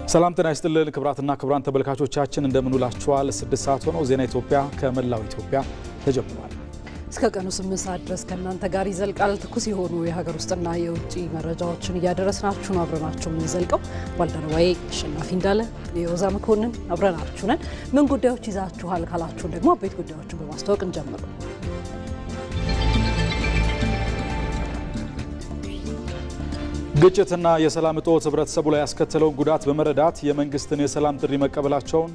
ሰላም ጤና ይስጥልን ክብራትና ክብራን ተመልካቾቻችን እንደምን ውላችኋል። 6 ሰዓት ሆኖ ዜና ኢትዮጵያ ከመላው ኢትዮጵያ ተጀምሯል። እስከ ቀኑ 8 ሰዓት ድረስ ከእናንተ ጋር ይዘልቃል። ትኩስ የሆኑ የሀገር ውስጥና የውጭ መረጃዎችን እያደረስናችሁ ነው። አብረናችሁ የምንዘልቀው ባልደረባዬ አሸናፊ እንዳለ፣ የሮዛ መኮንን አብረናችሁ ነን። ምን ጉዳዮች ይዛችኋል ካላችሁ ደግሞ አበይት ጉዳዮችን በማስተዋወቅ እንጀምር። ግጭትና የሰላም እጦት ህብረተሰቡ ላይ ያስከተለውን ጉዳት በመረዳት የመንግስትን የሰላም ጥሪ መቀበላቸውን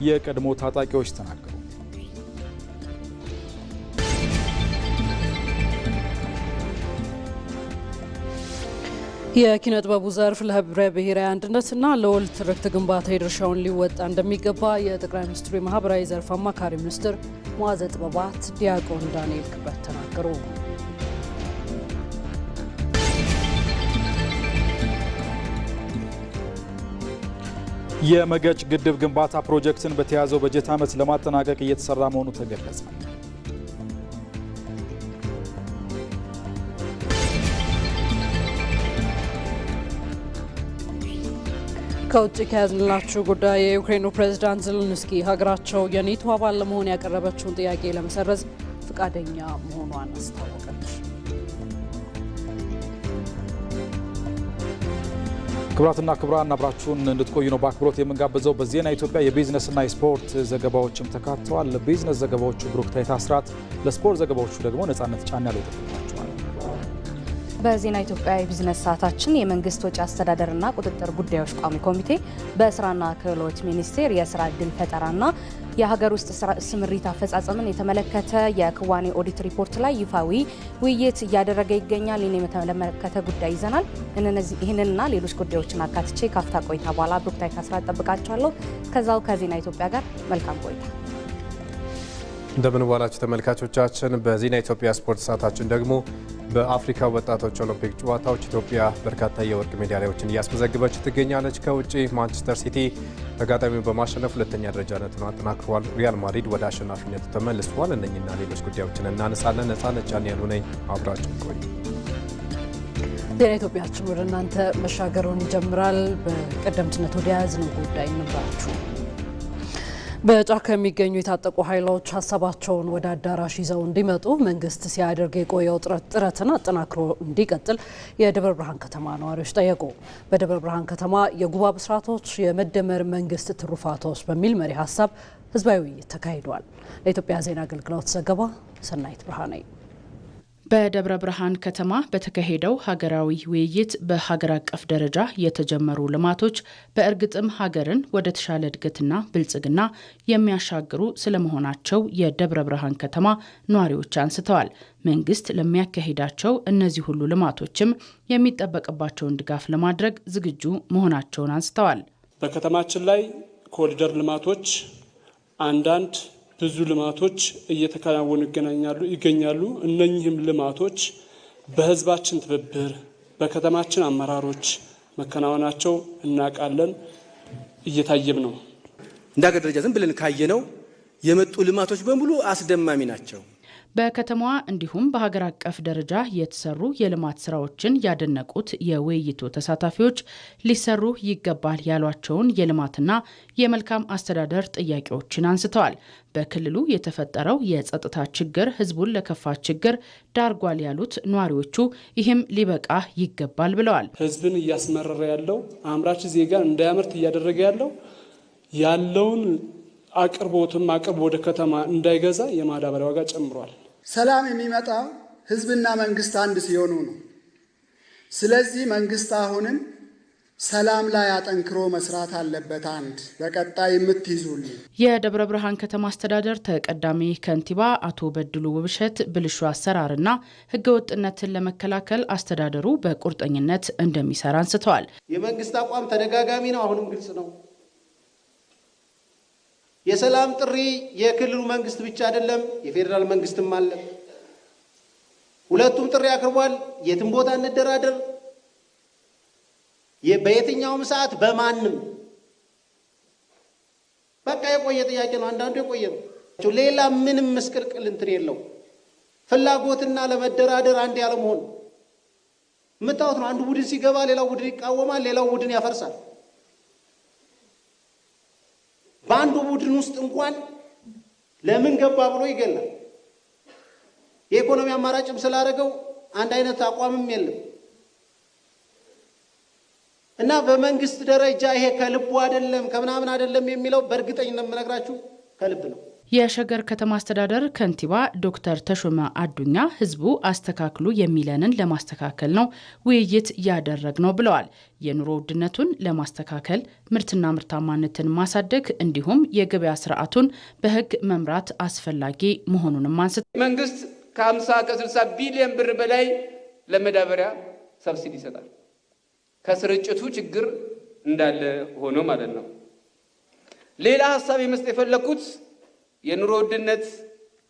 የቀድሞ ታጣቂዎች ተናገሩ። የኪነ ጥበቡ ዘርፍ ለህብረ ብሔራዊ አንድነትና ለወል ትርክት ግንባታ የድርሻውን ሊወጣ እንደሚገባ የጠቅላይ ሚኒስትሩ የማህበራዊ ዘርፍ አማካሪ ሚኒስትር መዋዘ ጥበባት ዲያቆን ዳንኤል ክብረት ተናገሩ። የመገጭ ግድብ ግንባታ ፕሮጀክትን በተያዘው በጀት ዓመት ለማጠናቀቅ እየተሰራ መሆኑ ተገለጸ። ከውጭ ከያዝንላችሁ ጉዳይ የዩክሬኑ ፕሬዝዳንት ዜሌንስኪ ሀገራቸው የኔቶ አባል ለመሆን ያቀረበችውን ጥያቄ ለመሰረዝ ፈቃደኛ መሆኗን አስታወቀች። ክብራትና ክብራን አብራችሁን እንድትቆዩ ነው በአክብሮት የምንጋብዘው። በዜና ኢትዮጵያ የቢዝነስና የስፖርት ዘገባዎችም ተካተዋል። ለቢዝነስ ዘገባዎቹ ብሩክታይት አስራት፣ ለስፖርት ዘገባዎቹ ደግሞ ነጻነት ጫን ያለው ተጠቅሟቸዋል። በዜና ኢትዮጵያ የቢዝነስ ሰዓታችን የመንግስት ወጪ አስተዳደርና ቁጥጥር ጉዳዮች ቋሚ ኮሚቴ በስራና ክህሎት ሚኒስቴር የስራ ዕድል ፈጠራና የሀገር ውስጥ ስምሪት አፈጻጸምን የተመለከተ የክዋኔ ኦዲት ሪፖርት ላይ ይፋዊ ውይይት እያደረገ ይገኛል። ይህን የተመለከተ ጉዳይ ይዘናል። ይህንንና ሌሎች ጉዳዮችን አካትቼ ካፍታ ቆይታ በኋላ ብሩክታይት አስራት ጠብቃችኋለሁ። ከዛው ከዜና ኢትዮጵያ ጋር መልካም ቆይታ። እንደምን ዋላችሁ ተመልካቾቻችን። በዜና ኢትዮጵያ ስፖርት ሰዓታችን ደግሞ በአፍሪካ ወጣቶች ኦሎምፒክ ጨዋታዎች ኢትዮጵያ በርካታ የወርቅ ሜዳሊያዎችን እያስመዘገበች ትገኛለች። ከውጪ ማንቸስተር ሲቲ ተጋጣሚውን በማሸነፍ ሁለተኛ ደረጃነቱን አጠናክሯል። ሪያል ማድሪድ ወደ አሸናፊነቱ ተመልሷል። እነኝና ሌሎች ጉዳዮችን እናነሳለን። ነጻነት ጫን ያሉ ነኝ፣ አብራችሁ ቆዩ። ዜና ኢትዮጵያችን ወደ እናንተ መሻገሩን ይጀምራል። በቀደምትነት ወደ ያዝነው ጉዳይ እንምራችሁ። በጫካ የሚገኙ የታጠቁ ኃይሎች ሀሳባቸውን ወደ አዳራሽ ይዘው እንዲመጡ መንግስት ሲያደርግ የቆየው ጥረትን አጠናክሮ እንዲቀጥል የደብረ ብርሃን ከተማ ነዋሪዎች ጠየቁ። በደብረ ብርሃን ከተማ የጉባ ብስራቶች የመደመር መንግስት ትሩፋቶች በሚል መሪ ሀሳብ ህዝባዊ ውይይት ተካሂዷል። ለኢትዮጵያ ዜና አገልግሎት ዘገባ ሰናይት ብርሃኔ። በደብረ ብርሃን ከተማ በተካሄደው ሀገራዊ ውይይት በሀገር አቀፍ ደረጃ የተጀመሩ ልማቶች በእርግጥም ሀገርን ወደ ተሻለ እድገትና ብልጽግና የሚያሻግሩ ስለመሆናቸው የደብረ ብርሃን ከተማ ነዋሪዎች አንስተዋል። መንግስት ለሚያካሂዳቸው እነዚህ ሁሉ ልማቶችም የሚጠበቅባቸውን ድጋፍ ለማድረግ ዝግጁ መሆናቸውን አንስተዋል። በከተማችን ላይ ኮሪደር ልማቶች አንዳንድ ብዙ ልማቶች እየተከናወኑ ይገኛሉ። እነኚህም ልማቶች በህዝባችን ትብብር በከተማችን አመራሮች መከናወናቸው እናውቃለን፣ እየታየም ነው። እንደ ሀገር ደረጃ ዝም ብለን ካየነው የመጡ ልማቶች በሙሉ አስደማሚ ናቸው። በከተማዋ እንዲሁም በሀገር አቀፍ ደረጃ የተሰሩ የልማት ስራዎችን ያደነቁት የውይይቱ ተሳታፊዎች ሊሰሩ ይገባል ያሏቸውን የልማትና የመልካም አስተዳደር ጥያቄዎችን አንስተዋል። በክልሉ የተፈጠረው የጸጥታ ችግር ህዝቡን ለከፋ ችግር ዳርጓል ያሉት ነዋሪዎቹ ይህም ሊበቃ ይገባል ብለዋል። ህዝብን እያስመረረ ያለው አምራች ዜጋ እንዳያመርት እያደረገ ያለውን አቅርቦትም ወደ ከተማ እንዳይገዛ የማዳበሪያ ዋጋ ጨምሯል። ሰላም የሚመጣው ህዝብና መንግስት አንድ ሲሆኑ ነው። ስለዚህ መንግስት አሁንም ሰላም ላይ አጠንክሮ መስራት አለበት። አንድ በቀጣይ የምትይዙልኝ የደብረ ብርሃን ከተማ አስተዳደር ተቀዳሚ ከንቲባ አቶ በድሉ ውብሸት ብልሹ አሰራርና ህገወጥነትን ለመከላከል አስተዳደሩ በቁርጠኝነት እንደሚሰራ አንስተዋል። የመንግስት አቋም ተደጋጋሚ ነው፣ አሁንም ግልጽ ነው። የሰላም ጥሪ የክልሉ መንግስት ብቻ አይደለም፣ የፌዴራል መንግስትም አለ። ሁለቱም ጥሪ አቅርቧል። የትም ቦታ እንደራደር፣ በየትኛውም ሰዓት በማንም በቃ የቆየ ጥያቄ ነው። አንዳንዱ የቆየ ነው። ሌላ ምንም ምስቅልቅል እንትን የለው። ፍላጎትና ለመደራደር አንድ ያለ መሆን የምታዩት ነው። አንዱ ቡድን ሲገባ ሌላው ቡድን ይቃወማል፣ ሌላው ቡድን ያፈርሳል። በአንዱ ቡድን ውስጥ እንኳን ለምን ገባ ብሎ ይገላል። የኢኮኖሚ አማራጭም ስላደረገው አንድ አይነት አቋምም የለም እና በመንግስት ደረጃ ይሄ ከልቡ አይደለም ከምናምን አይደለም የሚለው በእርግጠኝነት የምነግራችሁ ከልብ ነው። የሸገር ከተማ አስተዳደር ከንቲባ ዶክተር ተሾመ አዱኛ ህዝቡ አስተካክሉ የሚለንን ለማስተካከል ነው ውይይት ያደረግነው ብለዋል። የኑሮ ውድነቱን ለማስተካከል ምርትና ምርታማነትን ማሳደግ እንዲሁም የገበያ ስርዓቱን በህግ መምራት አስፈላጊ መሆኑንም አንስተዋል። መንግስት ከ50 ከ60 ቢሊዮን ብር በላይ ለመዳበሪያ ሰብሲዲ ይሰጣል። ከስርጭቱ ችግር እንዳለ ሆኖ ማለት ነው። ሌላ ሐሳብ የመስጠት የፈለኩት የኑሮ ውድነት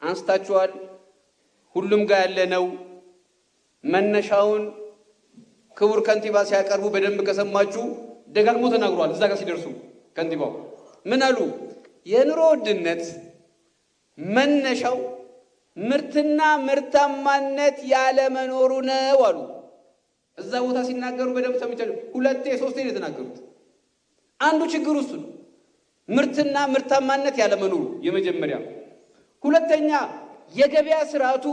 አንስታችኋል። ሁሉም ጋር ያለ ነው። መነሻውን ክቡር ከንቲባ ሲያቀርቡ በደንብ ከሰማችሁ ደጋግሞ ተናግሯል። እዛ ጋር ሲደርሱ ከንቲባው ምን አሉ? የኑሮ ውድነት መነሻው ምርትና ምርታማነት ያለ መኖሩ ነው አሉ። እዛ ቦታ ሲናገሩ በደንብ ሰምቻለሁ። ሁለቴ ሶስቴ ነው የተናገሩት። አንዱ ችግር እሱ ነው። ምርትና ምርታማነት ያለ መኖሩ የመጀመሪያ። ሁለተኛ የገበያ ስርዓቱ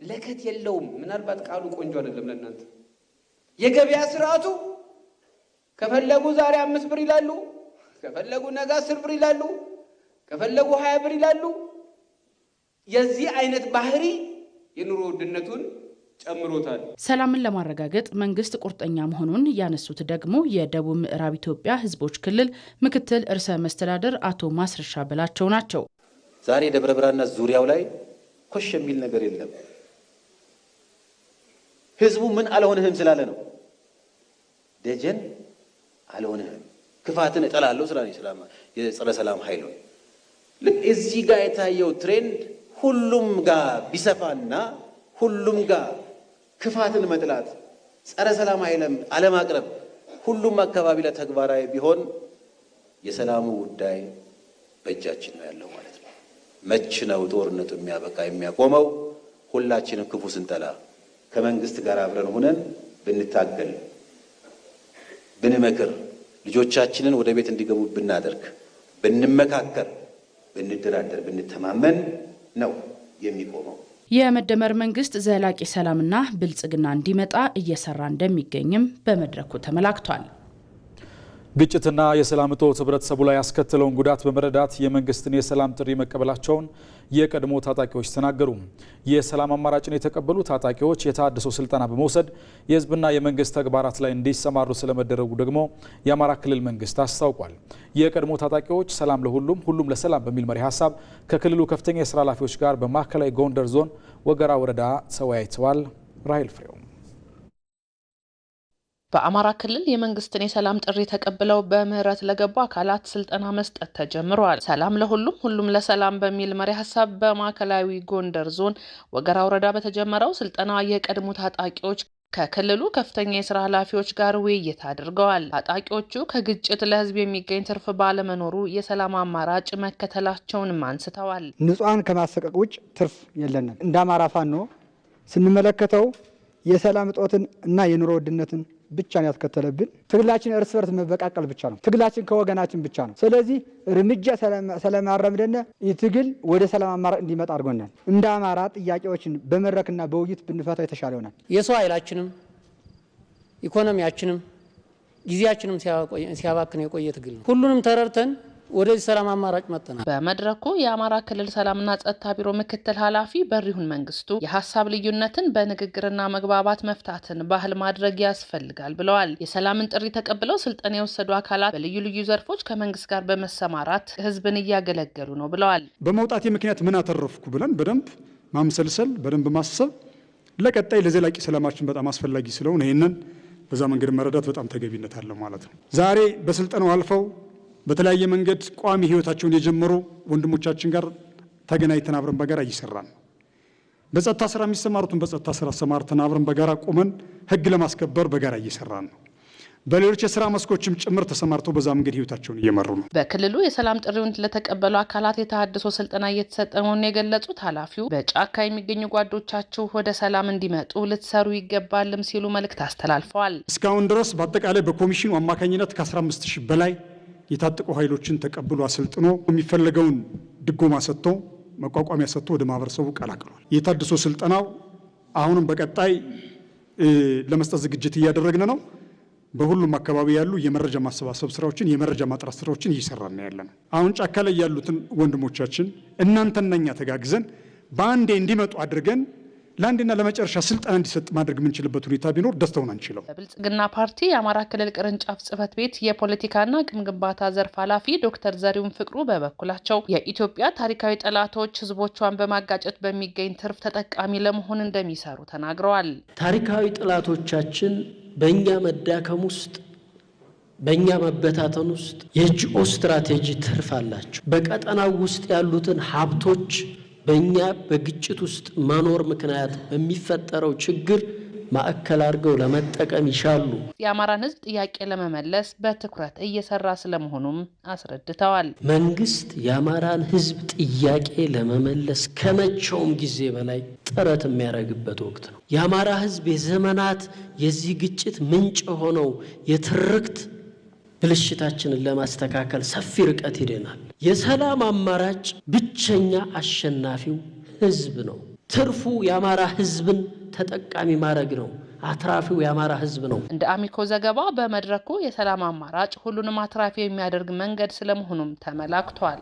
ለከት የለውም። ምናልባት ቃሉ ቆንጆ አይደለም ለእናንተ። የገበያ ስርዓቱ ከፈለጉ ዛሬ 5 ብር ይላሉ፣ ከፈለጉ ነገ 10 ብር ይላሉ፣ ከፈለጉ 20 ብር ይላሉ። የዚህ አይነት ባህሪ የኑሮ ውድነቱን ጨምሮታል። ሰላምን ለማረጋገጥ መንግስት ቁርጠኛ መሆኑን ያነሱት ደግሞ የደቡብ ምዕራብ ኢትዮጵያ ህዝቦች ክልል ምክትል ርዕሰ መስተዳድር አቶ ማስረሻ በላቸው ናቸው። ዛሬ ደብረ ብርሃንና ዙሪያው ላይ ኮሽ የሚል ነገር የለም። ህዝቡ ምን አልሆነህም ስላለ ነው። ደጀን አልሆነህም፣ ክፋትን እጠላለሁ ስላለ የጸረ ሰላም ኃይሉ እዚህ ጋር የታየው ትሬንድ ሁሉም ጋር ቢሰፋና ሁሉም ጋር ክፋትን መጥላት ጸረ ሰላም ኃይልም አለማቅረብ ሁሉም አካባቢ ላይ ተግባራዊ ቢሆን የሰላሙ ጉዳይ በእጃችን ነው ያለው ማለት ነው። መች ነው ጦርነቱ የሚያበቃ የሚያቆመው? ሁላችንም ክፉ ስንጠላ ከመንግስት ጋር አብረን ሆነን ብንታገል፣ ብንመክር፣ ልጆቻችንን ወደ ቤት እንዲገቡ ብናደርግ፣ ብንመካከር፣ ብንደራደር፣ ብንተማመን ነው የሚቆመው። የመደመር መንግስት ዘላቂ ሰላምና ብልጽግና እንዲመጣ እየሰራ እንደሚገኝም በመድረኩ ተመላክቷል። ግጭትና የሰላም እጦት ህብረተሰቡ ላይ ያስከተለውን ጉዳት በመረዳት የመንግስትን የሰላም ጥሪ መቀበላቸውን የቀድሞ ታጣቂዎች ተናገሩ። የሰላም አማራጭን የተቀበሉ ታጣቂዎች የታድሶ ስልጠና በመውሰድ የህዝብና የመንግስት ተግባራት ላይ እንዲሰማሩ ስለመደረጉ ደግሞ የአማራ ክልል መንግስት አስታውቋል። የቀድሞ ታጣቂዎች ሰላም ለሁሉም ሁሉም ለሰላም በሚል መሪ ሀሳብ ከክልሉ ከፍተኛ የስራ ኃላፊዎች ጋር በማዕከላዊ ጎንደር ዞን ወገራ ወረዳ ተወያይተዋል። ራሄል ፍሬው በአማራ ክልል የመንግስትን የሰላም ጥሪ ተቀብለው በምህረት ለገቡ አካላት ስልጠና መስጠት ተጀምሯል። ሰላም ለሁሉም ሁሉም ለሰላም በሚል መሪ ሀሳብ በማዕከላዊ ጎንደር ዞን ወገራ ወረዳ በተጀመረው ስልጠና የቀድሞ ታጣቂዎች ከክልሉ ከፍተኛ የስራ ኃላፊዎች ጋር ውይይት አድርገዋል። ታጣቂዎቹ ከግጭት ለህዝብ የሚገኝ ትርፍ ባለመኖሩ የሰላም አማራጭ መከተላቸውንም አንስተዋል። ንጹሃን ከማሰቀቅ ውጭ ትርፍ የለንም። እንደ አማራ ፋኖ ስንመለከተው የሰላም እጦትን እና የኑሮ ውድነትን ብቻ ነው ያስከተለብን። ትግላችን እርስ በርስ መበቃቀል ብቻ ነው። ትግላችን ከወገናችን ብቻ ነው። ስለዚህ እርምጃ ስለማረምደነ ትግል ወደ ሰላም አማራጭ እንዲመጣ አድርጎናል። እንደ አማራ ጥያቄዎችን በመድረክና በውይይት ብንፈታ የተሻለ ይሆናል። የሰው ኃይላችንም ኢኮኖሚያችንም ጊዜያችንም ሲያባክን የቆየ ትግል ነው። ሁሉንም ተረድተን ወደዚህ ሰላም አማራጭ መጥተናል። በመድረኩ የአማራ ክልል ሰላምና ጸጥታ ቢሮ ምክትል ኃላፊ በሪሁን መንግስቱ የሀሳብ ልዩነትን በንግግርና መግባባት መፍታትን ባህል ማድረግ ያስፈልጋል ብለዋል። የሰላምን ጥሪ ተቀብለው ስልጠና የወሰዱ አካላት በልዩ ልዩ ዘርፎች ከመንግስት ጋር በመሰማራት ህዝብን እያገለገሉ ነው ብለዋል። በመውጣቴ ምክንያት ምን አተረፍኩ ብለን በደንብ ማምሰልሰል፣ በደንብ ማሰብ ለቀጣይ ለዘላቂ ሰላማችን በጣም አስፈላጊ ስለሆነ ይህንን በዛ መንገድ መረዳት በጣም ተገቢነት አለው ማለት ነው። ዛሬ በስልጠናው አልፈው በተለያየ መንገድ ቋሚ ህይወታቸውን የጀመሩ ወንድሞቻችን ጋር ተገናኝተን አብረን በጋራ እየሰራን ነው። በጸጥታ ስራ የሚሰማሩትን በጸጥታ ስራ ሰማርተን አብረን በጋራ ቆመን ህግ ለማስከበር በጋራ እየሰራን ነው። በሌሎች የስራ መስኮችም ጭምር ተሰማርተው በዛ መንገድ ህይወታቸውን እየመሩ ነው። በክልሉ የሰላም ጥሪውን ለተቀበሉ አካላት የተሃድሶ ስልጠና እየተሰጠ መሆኑን የገለጹት ኃላፊው በጫካ የሚገኙ ጓዶቻችሁ ወደ ሰላም እንዲመጡ ልትሰሩ ይገባልም ሲሉ መልእክት አስተላልፈዋል። እስካሁን ድረስ በአጠቃላይ በኮሚሽኑ አማካኝነት ከ15000 በላይ የታጠቁ ኃይሎችን ተቀብሎ አሰልጥኖ የሚፈለገውን ድጎማ ሰጥቶ መቋቋሚያ ሰጥቶ ወደ ማህበረሰቡ ቀላቅሏል። የታድሶ ስልጠናው አሁንም በቀጣይ ለመስጠት ዝግጅት እያደረግን ነው። በሁሉም አካባቢ ያሉ የመረጃ ማሰባሰብ ስራዎችን የመረጃ ማጥራት ስራዎችን እየሰራን ያለነው አሁን ጫካ ላይ ያሉትን ወንድሞቻችን እናንተና እኛ ተጋግዘን በአንዴ እንዲመጡ አድርገን ለአንድና ለመጨረሻ ስልጠና እንዲሰጥ ማድረግ የምንችልበት ሁኔታ ቢኖር ደስታውን አንችለው። በብልጽግና ፓርቲ የአማራ ክልል ቅርንጫፍ ጽህፈት ቤት የፖለቲካና አቅም ግንባታ ዘርፍ ኃላፊ ዶክተር ዘሪሁን ፍቅሩ በበኩላቸው የኢትዮጵያ ታሪካዊ ጠላቶች ህዝቦቿን በማጋጨት በሚገኝ ትርፍ ተጠቃሚ ለመሆን እንደሚሰሩ ተናግረዋል። ታሪካዊ ጠላቶቻችን በእኛ መዳከም ውስጥ በእኛ መበታተን ውስጥ የጂኦ ስትራቴጂ ትርፍ አላቸው። በቀጠናው ውስጥ ያሉትን ሀብቶች በእኛ በግጭት ውስጥ መኖር ምክንያት በሚፈጠረው ችግር ማዕከል አድርገው ለመጠቀም ይሻሉ። የአማራን ህዝብ ጥያቄ ለመመለስ በትኩረት እየሰራ ስለመሆኑም አስረድተዋል። መንግስት የአማራን ህዝብ ጥያቄ ለመመለስ ከመቼውም ጊዜ በላይ ጥረት የሚያደርግበት ወቅት ነው። የአማራ ህዝብ የዘመናት የዚህ ግጭት ምንጭ ሆነው የትርክት ብልሽታችንን ለማስተካከል ሰፊ ርቀት ሄደናል። የሰላም አማራጭ ብቸኛ አሸናፊው ህዝብ ነው። ትርፉ የአማራ ህዝብን ተጠቃሚ ማድረግ ነው። አትራፊው የአማራ ህዝብ ነው። እንደ አሚኮ ዘገባ በመድረኩ የሰላም አማራጭ ሁሉንም አትራፊ የሚያደርግ መንገድ ስለመሆኑም ተመላክቷል።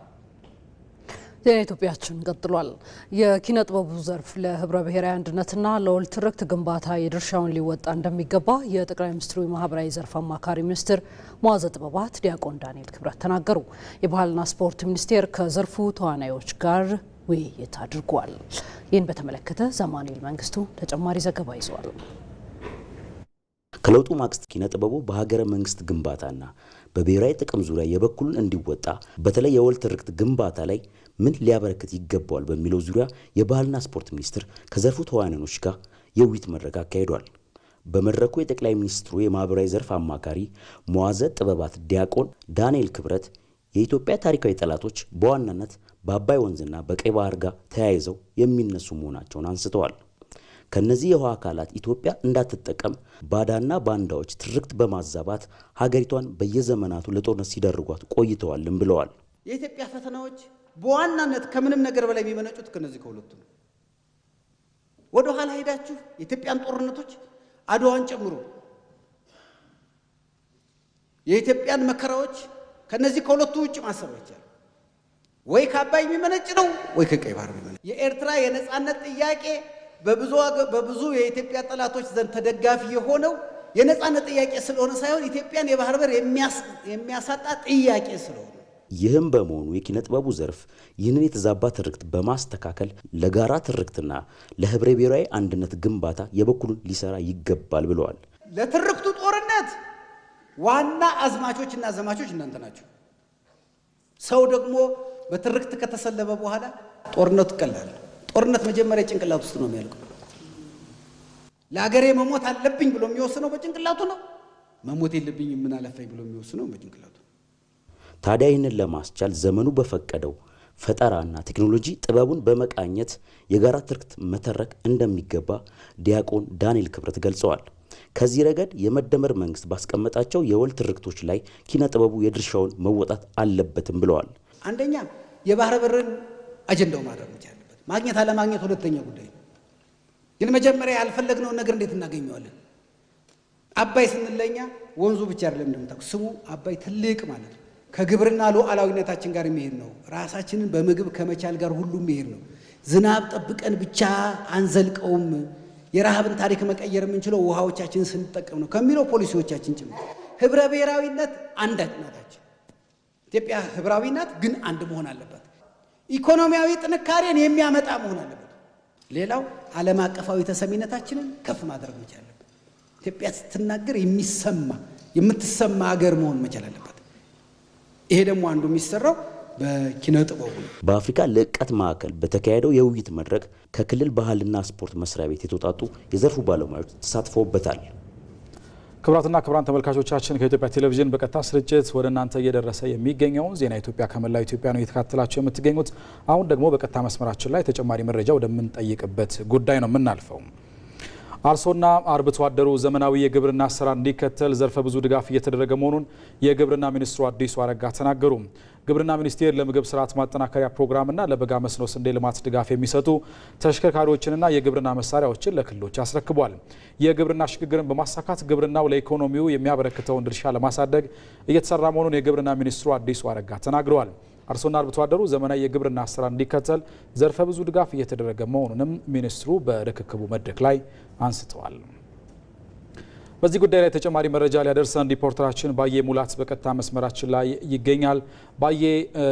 ዜና ኢትዮጵያችን ቀጥሏል። የኪነ ጥበቡ ዘርፍ ለህብረ ብሔራዊ አንድነትና ለወል ትርክት ግንባታ የድርሻውን ሊወጣ እንደሚገባ የጠቅላይ ሚኒስትሩ የማህበራዊ ዘርፍ አማካሪ ሚኒስትር መዋዘ ጥበባት ዲያቆን ዳንኤል ክብረት ተናገሩ። የባህልና ስፖርት ሚኒስቴር ከዘርፉ ተዋናዮች ጋር ውይይት አድርጓል። ይህን በተመለከተ ዘማኑኤል መንግስቱ ተጨማሪ ዘገባ ይዟል። ከለውጡ ማግስት ኪነ ጥበቡ በሀገረ መንግስት ግንባታና በብሔራዊ ጥቅም ዙሪያ የበኩሉን እንዲወጣ በተለይ የወል ትርክት ግንባታ ላይ ምን ሊያበረክት ይገባዋል በሚለው ዙሪያ የባህልና ስፖርት ሚኒስቴር ከዘርፉ ተዋናዮች ጋር የውይይት መድረክ አካሂዷል። በመድረኩ የጠቅላይ ሚኒስትሩ የማህበራዊ ዘርፍ አማካሪ መዋዘ ጥበባት ዲያቆን ዳንኤል ክብረት የኢትዮጵያ ታሪካዊ ጠላቶች በዋናነት በአባይ ወንዝና በቀይ ባህር ጋር ተያይዘው የሚነሱ መሆናቸውን አንስተዋል። ከነዚህ የውሃ አካላት ኢትዮጵያ እንዳትጠቀም ባዳና ባንዳዎች ትርክት በማዛባት ሀገሪቷን በየዘመናቱ ለጦርነት ሲደርጓት ቆይተዋልም ብለዋል። የኢትዮጵያ ፈተናዎች በዋናነት ከምንም ነገር በላይ የሚመነጩት ከነዚህ ከሁለቱ ነው። ወደ ኋላ ሄዳችሁ የኢትዮጵያን ጦርነቶች አድዋን ጨምሮ የኢትዮጵያን መከራዎች ከነዚህ ከሁለቱ ውጭ ማሰብ ይቻላል። ወይ ከአባይ የሚመነጭ ነው ወይ ከቀይ ባህር የሚመነጭ። የኤርትራ የነጻነት ጥያቄ በብዙ የኢትዮጵያ ጠላቶች ዘንድ ተደጋፊ የሆነው የነጻነት ጥያቄ ስለሆነ ሳይሆን ኢትዮጵያን የባህር በር የሚያሳጣ ጥያቄ ስለሆነ፣ ይህም በመሆኑ የኪነ ጥበቡ ዘርፍ ይህንን የተዛባ ትርክት በማስተካከል ለጋራ ትርክትና ለህብረ ብሔራዊ አንድነት ግንባታ የበኩሉን ሊሰራ ይገባል ብለዋል። ለትርክቱ ጦርነት ዋና አዝማቾችና ዘማቾች እናንተ ናቸው። ሰው ደግሞ በትርክት ከተሰለበ በኋላ ጦርነቱ ቀላል። ጦርነት መጀመሪያ ጭንቅላት ውስጥ ነው የሚያልቀው። ለሀገሬ መሞት አለብኝ ብሎ የሚወስነው በጭንቅላቱ ነው። መሞት የለብኝም ምን አለፈኝ ብሎ የሚወስነው በጭንቅላቱ። ታዲያ ይህንን ለማስቻል ዘመኑ በፈቀደው ፈጠራና ቴክኖሎጂ ጥበቡን በመቃኘት የጋራ ትርክት መተረክ እንደሚገባ ዲያቆን ዳንኤል ክብረት ገልጸዋል። ከዚህ ረገድ የመደመር መንግስት ባስቀመጣቸው የወል ትርክቶች ላይ ኪነ ጥበቡ የድርሻውን መወጣት አለበትም ብለዋል። አንደኛ የባህር በርን አጀንዳው ማድረግ ይቻላል። ማግኘት አለማግኘት ሁለተኛ ጉዳይ ነው። ግን መጀመሪያ ያልፈለግነውን ነገር እንዴት እናገኘዋለን? አባይ ስንለኛ ወንዙ ብቻ አይደለም እንደምታውቁ ስሙ አባይ ትልቅ ማለት ነው። ከግብርና ሉዓላዊነታችን ጋር የሚሄድ ነው። ራሳችንን በምግብ ከመቻል ጋር ሁሉ የሚሄድ ነው። ዝናብ ጠብቀን ብቻ አንዘልቀውም። የረሃብን ታሪክ መቀየር የምንችለው ውሃዎቻችንን ስንጠቀም ነው ከሚለው ፖሊሲዎቻችን ጭምር። ህብረ ብሔራዊነት አንድነታችን ኢትዮጵያ ህብራዊ ናት፣ ግን አንድ መሆን አለበት። ኢኮኖሚያዊ ጥንካሬን የሚያመጣ መሆን አለበት። ሌላው ዓለም አቀፋዊ ተሰሚነታችንን ከፍ ማድረግ መቻል አለበት። ኢትዮጵያ ስትናገር የምትሰማ ሀገር መሆን መቻል አለበት። ይሄ ደግሞ አንዱ የሚሰራው በኪነ ጥበቡ ነው። በአፍሪካ ልዕቀት ማዕከል በተካሄደው የውይይት መድረክ ከክልል ባህልና ስፖርት መስሪያ ቤት የተውጣጡ የዘርፉ ባለሙያዎች ተሳትፈውበታል። ክቡራትና ክቡራን ተመልካቾቻችን ከኢትዮጵያ ቴሌቪዥን በቀጥታ ስርጭት ወደ እናንተ እየደረሰ የሚገኘው ዜና ኢትዮጵያ ከመላው ኢትዮጵያ ነው እየተከታተላችሁ የምትገኙት። አሁን ደግሞ በቀጥታ መስመራችን ላይ ተጨማሪ መረጃ ወደምንጠይቅበት ጉዳይ ነው የምናልፈው። አርሶና አርብቶ አደሩ ዘመናዊ የግብርና አሰራር እንዲከተል ዘርፈ ብዙ ድጋፍ እየተደረገ መሆኑን የግብርና ሚኒስትሩ አዲሱ አረጋ ተናገሩ። ግብርና ሚኒስቴር ለምግብ ስርዓት ማጠናከሪያ ፕሮግራምና ለበጋ መስኖ ስንዴ ልማት ድጋፍ የሚሰጡ ተሽከርካሪዎችንና የግብርና መሳሪያዎችን ለክልሎች አስረክቧል። የግብርና ሽግግርን በማሳካት ግብርናው ለኢኮኖሚው የሚያበረክተውን ድርሻ ለማሳደግ እየተሰራ መሆኑን የግብርና ሚኒስትሩ አዲሱ አረጋ ተናግረዋል። አርሶና አርብቶ አደሩ ዘመናዊ የግብርና አሰራር እንዲከተል ዘርፈ ብዙ ድጋፍ እየተደረገ መሆኑንም ሚኒስትሩ በርክክቡ መድረክ ላይ አንስተዋል። በዚህ ጉዳይ ላይ ተጨማሪ መረጃ ሊያደርሰን ሪፖርተራችን ባየ ሙላት በቀጥታ መስመራችን ላይ ይገኛል። ባየ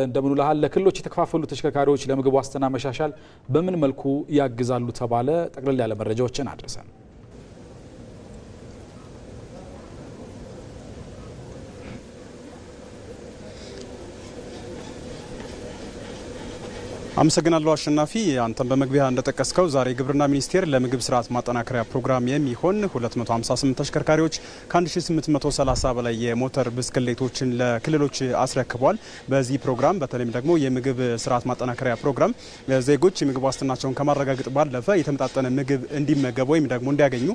እንደምን ውለሃል? ለክልሎች የተከፋፈሉ ተሽከርካሪዎች ለምግብ ዋስትና መሻሻል በምን መልኩ ያግዛሉ ተባለ? ጠቅለል ያለ መረጃዎችን አድርሰን። አመሰግናለሁ አሸናፊ። አንተም በመግቢያ እንደጠቀስከው ዛሬ ግብርና ሚኒስቴር ለምግብ ስርዓት ማጠናከሪያ ፕሮግራም የሚሆን 258 ተሽከርካሪዎች ከ1830 በላይ የሞተር ብስክሌቶችን ለክልሎች አስረክቧል። በዚህ ፕሮግራም በተለይም ደግሞ የምግብ ስርዓት ማጠናከሪያ ፕሮግራም ዜጎች የምግብ ዋስትናቸውን ከማረጋገጥ ባለፈ የተመጣጠነ ምግብ እንዲመገቡ ወይም ደግሞ እንዲያገኙ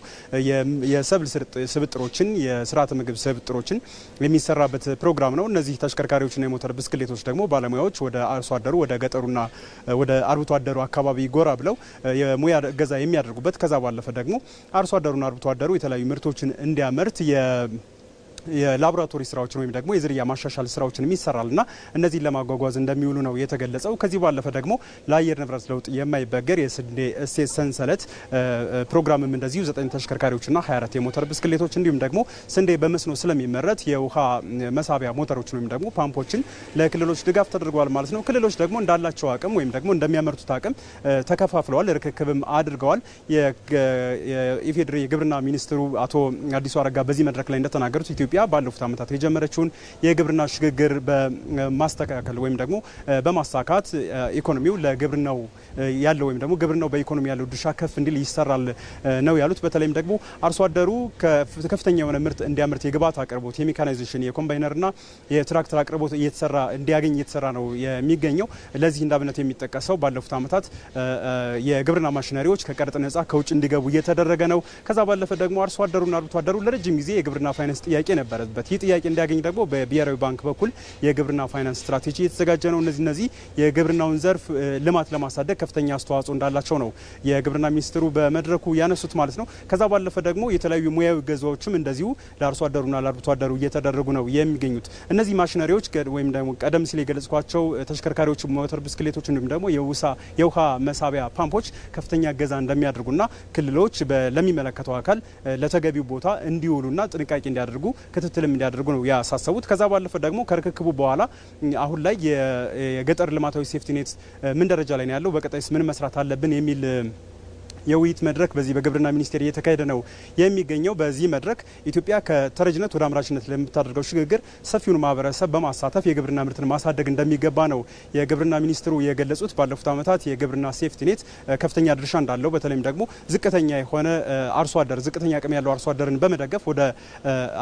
የሰብል ስብጥሮችን የስርዓተ ምግብ ስብጥሮችን የሚሰራበት ፕሮግራም ነው። እነዚህ ተሽከርካሪዎችና የሞተር ብስክሌቶች ደግሞ ባለሙያዎች ወደ አርሶ አደሩ ወደ ገጠሩና ወደ አርብቶ አደሩ አካባቢ ጎራ ብለው የሙያ እገዛ የሚያደርጉበት ከዛ ባለፈ ደግሞ አርሶ አደሩና አርብቶ አደሩ የተለያዩ ምርቶችን እንዲያመርት የላቦራቶሪ ስራዎችን ወይም ደግሞ የዝርያ ማሻሻል ስራዎችን ይሰራልና እነዚህ ለማጓጓዝ እንደሚውሉ ነው የተገለጸው። ከዚህ ባለፈ ደግሞ ለአየር ንብረት ለውጥ የማይበገር የስንዴ እሴት ሰንሰለት ፕሮግራምም እንደዚሁ 9 ተሽከርካሪዎችና 24 የሞተር ብስክሌቶች እንዲሁም ደግሞ ስንዴ በመስኖ ስለሚመረት የውሃ መሳቢያ ሞተሮችን ወይም ደግሞ ፓምፖችን ለክልሎች ድጋፍ ተደርገዋል ማለት ነው። ክልሎች ደግሞ እንዳላቸው አቅም ወይም ደግሞ እንደሚያመርቱት አቅም ተከፋፍለዋል፣ ርክክብም አድርገዋል። የኢፌዴሪ የግብርና ሚኒስትሩ አቶ አዲሱ አረጋ በዚህ መድረክ ላይ እንደተናገሩት ኢትዮጵያ ባለፉት ዓመታት የጀመረችውን የግብርና ሽግግር በማስተካከል ወይም ደግሞ በማሳካት ኢኮኖሚው ለግብርናው ያለው ወይም ደግሞ ግብርናው በኢኮኖሚ ያለው ድርሻ ከፍ እንዲል ይሰራል ነው ያሉት። በተለይም ደግሞ አርሶ አደሩ ከፍተኛ የሆነ ምርት እንዲያመርት የግብዓት አቅርቦት፣ የሜካናይዜሽን፣ የኮምባይነርና የትራክተር አቅርቦት እንዲያገኝ እየተሰራ ነው የሚገኘው። ለዚህ እንዳብነት የሚጠቀሰው ባለፉት ዓመታት የግብርና ማሽነሪዎች ከቀረጥ ነጻ ከውጭ እንዲገቡ እየተደረገ ነው። ከዛ ባለፈ ደግሞ አርሶ አደሩና አርብቶ አደሩ ለረጅም ጊዜ የግብርና ፋይናንስ ጥያቄ ነበረበት። ይህ ጥያቄ እንዲያገኝ ደግሞ በብሔራዊ ባንክ በኩል የግብርና ፋይናንስ ስትራቴጂ የተዘጋጀ ነው። እነዚህ የግብርናውን ዘርፍ ልማት ለማሳደግ ከፍተኛ አስተዋጽኦ እንዳላቸው ነው የግብርና ሚኒስትሩ በመድረኩ ያነሱት ማለት ነው። ከዛ ባለፈ ደግሞ የተለያዩ ሙያዊ ገዛዎችም እንደዚሁ ለአርሶ አደሩና ለአርብቶ አደሩ እየተደረጉ ነው የሚገኙት። እነዚህ ማሽነሪዎች ወይም ደግሞ ቀደም ሲል የገለጽኳቸው ተሽከርካሪዎች፣ ሞተር ብስክሌቶች እንዲሁም ደግሞ የውሃ መሳቢያ ፓምፖች ከፍተኛ እገዛ እንደሚያደርጉና ክልሎች ለሚመለከተው አካል ለተገቢው ቦታ እንዲውሉና ጥንቃቄ እንዲያደርጉ ክትትልም እንዲያደርጉ ነው ያሳሰቡት። ከዛ ባለፈ ደግሞ ከርክክቡ በኋላ አሁን ላይ የገጠር ልማታዊ ሴፍቲኔት ምን ደረጃ ላይ ነው ያለው፣ በቀጣይስ ምን መስራት አለብን የሚል የውይይት መድረክ በዚህ በግብርና ሚኒስቴር እየተካሄደ ነው የሚገኘው። በዚህ መድረክ ኢትዮጵያ ከተረጅነት ወደ አምራችነት ለምታደርገው ሽግግር ሰፊውን ማህበረሰብ በማሳተፍ የግብርና ምርትን ማሳደግ እንደሚገባ ነው የግብርና ሚኒስትሩ የገለጹት። ባለፉት ዓመታት የግብርና ሴፍቲኔት ከፍተኛ ድርሻ እንዳለው በተለይም ደግሞ ዝቅተኛ የሆነ አርሶ አደር ዝቅተኛ አቅም ያለው አርሶ አደርን በመደገፍ ወደ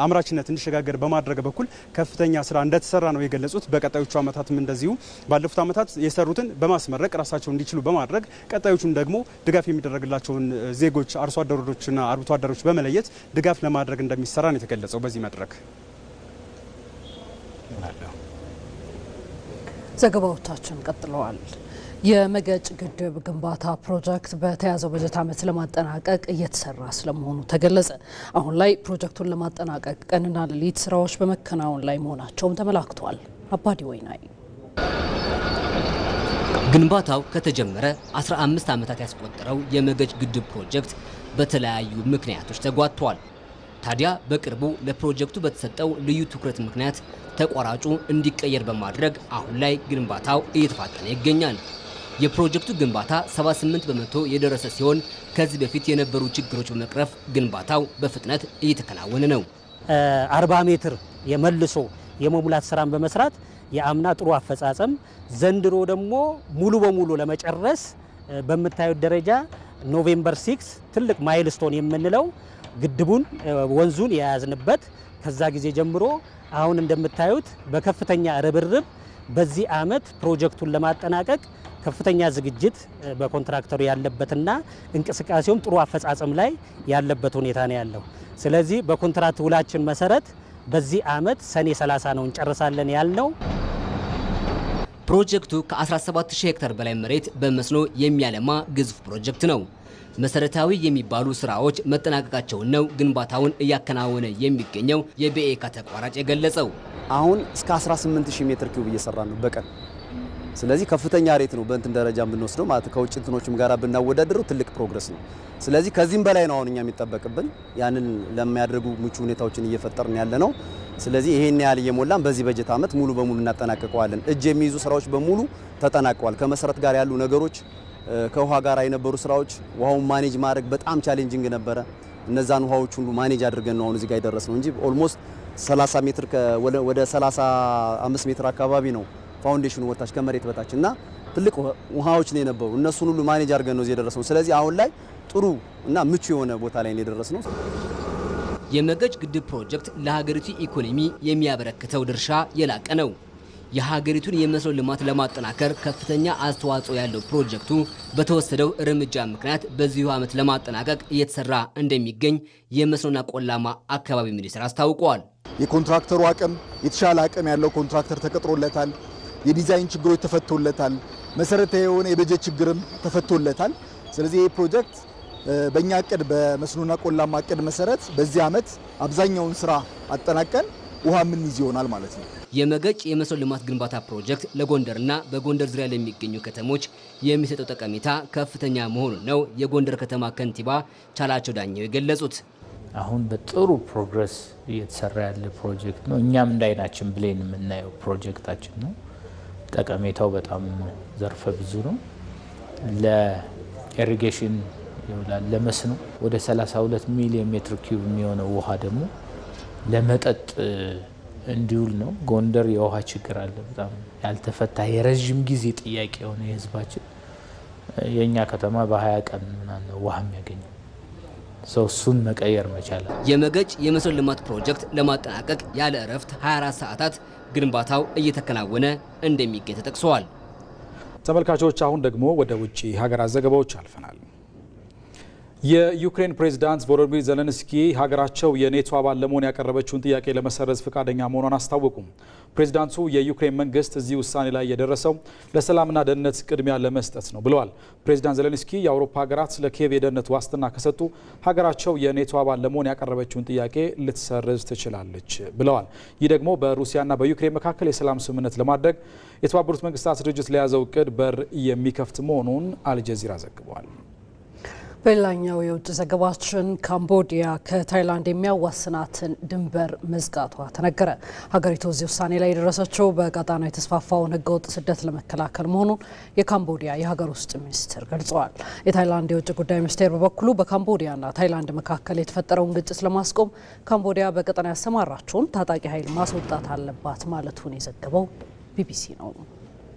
አምራችነት እንዲሸጋገር በማድረግ በኩል ከፍተኛ ስራ እንደተሰራ ነው የገለጹት። በቀጣዮቹ ዓመታትም እንደዚሁ ባለፉት ዓመታት የሰሩትን በማስመረቅ ራሳቸው እንዲችሉ በማድረግ ቀጣዮቹን ደግሞ ድጋፍ የሚደረግላቸውን ዜጎች አርሶ አደሮችና አርብቶ አደሮች በመለየት ድጋፍ ለማድረግ እንደሚሰራ ነው የተገለጸው በዚህ መድረክ። ዘገባዎቻችን ቀጥለዋል። የመገጭ ግድብ ግንባታ ፕሮጀክት በተያዘው በጀት ዓመት ለማጠናቀቅ እየተሰራ ስለመሆኑ ተገለጸ። አሁን ላይ ፕሮጀክቱን ለማጠናቀቅ ቀንና ሌሊት ስራዎች በመከናወን ላይ መሆናቸውም ተመላክቷል። አባዲ ወይናይ ግንባታው ከተጀመረ 15 ዓመታት ያስቆጠረው የመገጭ ግድብ ፕሮጀክት በተለያዩ ምክንያቶች ተጓቷል። ታዲያ በቅርቡ ለፕሮጀክቱ በተሰጠው ልዩ ትኩረት ምክንያት ተቋራጩ እንዲቀየር በማድረግ አሁን ላይ ግንባታው እየተፋጠነ ይገኛል። የፕሮጀክቱ ግንባታ 78 በመቶ የደረሰ ሲሆን ከዚህ በፊት የነበሩ ችግሮች በመቅረፍ ግንባታው በፍጥነት እየተከናወነ ነው። 40 ሜትር የመልሶ የመሙላት ስራን በመስራት የአምና ጥሩ አፈጻጸም ዘንድሮ ደግሞ ሙሉ በሙሉ ለመጨረስ በምታዩት ደረጃ ኖቬምበር 6 ትልቅ ማይልስቶን የምንለው ግድቡን ወንዙን የያዝንበት ከዛ ጊዜ ጀምሮ አሁን እንደምታዩት በከፍተኛ ርብርብ በዚህ ዓመት ፕሮጀክቱን ለማጠናቀቅ ከፍተኛ ዝግጅት በኮንትራክተሩ ያለበትና እንቅስቃሴውም ጥሩ አፈጻጸም ላይ ያለበት ሁኔታ ነው ያለው። ስለዚህ በኮንትራክት ውላችን መሰረት በዚህ ዓመት ሰኔ 30 ነው እንጨርሳለን ያልነው። ፕሮጀክቱ ከ17000 ሄክታር በላይ መሬት በመስኖ የሚያለማ ግዙፍ ፕሮጀክት ነው። መሰረታዊ የሚባሉ ስራዎች መጠናቀቃቸውን ነው ግንባታውን እያከናወነ የሚገኘው የቤኤካ ተቋራጭ የገለጸው። አሁን እስከ 18000 ሜትር ኪዩብ እየሰራ ነው በቀን። ስለዚህ ከፍተኛ ሬት ነው በእንትን ደረጃ የምንወስደው ማለት ከውጭ እንትኖችም ጋር ብናወዳደረው ትልቅ ፕሮግረስ ነው። ስለዚህ ከዚህም በላይ ነው አሁን እኛ የሚጠበቅብን ያንን ለሚያደርጉ ምቹ ሁኔታዎችን እየፈጠርን ያለ ነው። ስለዚህ ይሄን ያህል እየሞላን በዚህ በጀት ዓመት ሙሉ በሙሉ እናጠናቀቀዋለን። እጅ የሚይዙ ስራዎች በሙሉ ተጠናቀዋል። ከመሰረት ጋር ያሉ ነገሮች ከውሃ ጋር የነበሩ ስራዎች ውሃውን ማኔጅ ማድረግ በጣም ቻሌንጂንግ ነበረ። እነዛን ውሃዎች ሁሉ ማኔጅ አድርገን ነው አሁን እዚህ ጋር የደረስነው እንጂ ኦልሞስት 30 ሜትር ወደ 35 ሜትር አካባቢ ነው ፋውንዴሽኑ ወጣች ከመሬት በታች እና ትልቅ ውሃዎች ነው የነበሩ። እነሱን ሁሉ ማኔጅ አድርገን ነው እዚህ የደረስነው። ስለዚህ አሁን ላይ ጥሩ እና ምቹ የሆነ ቦታ ላይ ነው የደረስነው። የመገጭ ግድብ ፕሮጀክት ለሀገሪቱ ኢኮኖሚ የሚያበረክተው ድርሻ የላቀ ነው። የሀገሪቱን የመስኖ ልማት ለማጠናከር ከፍተኛ አስተዋጽኦ ያለው ፕሮጀክቱ በተወሰደው እርምጃ ምክንያት በዚሁ ዓመት ለማጠናቀቅ እየተሰራ እንደሚገኝ የመስኖና ቆላማ አካባቢ ሚኒስቴር አስታውቋል። የኮንትራክተሩ አቅም የተሻለ አቅም ያለው ኮንትራክተር ተቀጥሮለታል። የዲዛይን ችግሮች ተፈቶለታል። መሰረታዊ የሆነ የበጀት ችግርም ተፈቶለታል። ስለዚህ ይህ ፕሮጀክት በእኛ እቅድ በመስኖና ቆላማ እቅድ መሰረት በዚህ ዓመት አብዛኛውን ስራ አጠናቀን ውሃ የምንይዝ ይሆናል ማለት ነው። የመገጭ የመስኖ ልማት ግንባታ ፕሮጀክት ለጎንደርና በጎንደር ዙሪያ ለሚገኙ ከተሞች የሚሰጠው ጠቀሜታ ከፍተኛ መሆኑን ነው የጎንደር ከተማ ከንቲባ ቻላቸው ዳኘው የገለጹት። አሁን በጥሩ ፕሮግረስ እየተሰራ ያለ ፕሮጀክት ነው። እኛም እንዳይናችን ብሌን የምናየው ፕሮጀክታችን ነው። ጠቀሜታው በጣም ዘርፈ ብዙ ነው። ለኢሪጌሽን ይውላል፣ ለመስኖ ወደ 32 ሚሊዮን ሜትር ኪዩብ የሚሆነው ውሃ ደግሞ ለመጠጥ እንዲውል ነው። ጎንደር የውሃ ችግር አለ፣ በጣም ያልተፈታ የረዥም ጊዜ ጥያቄ የሆነ የህዝባችን። የኛ ከተማ በ20 ቀን ምናምን ውሃ የሚያገኘው ሰው እሱን መቀየር መቻል። የመገጭ የመስኖ ልማት ፕሮጀክት ለማጠናቀቅ ያለ እረፍት 24 ሰዓታት ግንባታው እየተከናወነ እንደሚገኝ ተጠቅሷል። ተመልካቾች አሁን ደግሞ ወደ ውጪ ሀገራት ዘገባዎች አልፈናል። የዩክሬን ፕሬዝዳንት ቮሎዲሚር ዜሌንስኪ ሀገራቸው የኔቶ አባል ለመሆን ያቀረበችውን ጥያቄ ለመሰረዝ ፈቃደኛ መሆኗን አስታወቁ። ፕሬዝዳንቱ የዩክሬን መንግስት እዚህ ውሳኔ ላይ የደረሰው ለሰላምና ደህንነት ቅድሚያ ለመስጠት ነው ብለዋል። ፕሬዝዳንት ዜሌንስኪ የአውሮፓ ሀገራት ለኪየቭ የደህንነት ዋስትና ከሰጡ ሀገራቸው የኔቶ አባል ለመሆን ያቀረበችውን ጥያቄ ልትሰርዝ ትችላለች ብለዋል። ይህ ደግሞ በሩሲያና በዩክሬን መካከል የሰላም ስምምነት ለማድረግ የተባበሩት መንግስታት ድርጅት ለያዘው እቅድ በር የሚከፍት መሆኑን አልጀዚራ ዘግቧል። በሌላኛው የውጭ ዘገባችን ካምቦዲያ ከታይላንድ የሚያዋስናትን ድንበር መዝጋቷ ተነገረ። ሀገሪቱ እዚህ ውሳኔ ላይ የደረሰችው በቀጣናው የተስፋፋውን ህገወጥ ስደት ለመከላከል መሆኑን የካምቦዲያ የሀገር ውስጥ ሚኒስትር ገልጸዋል። የታይላንድ የውጭ ጉዳይ ሚኒስቴር በበኩሉ በካምቦዲያና ታይላንድ መካከል የተፈጠረውን ግጭት ለማስቆም ካምቦዲያ በቀጠና ያሰማራቸውን ታጣቂ ኃይል ማስወጣት አለባት ማለቱን የዘገበው ቢቢሲ ነው።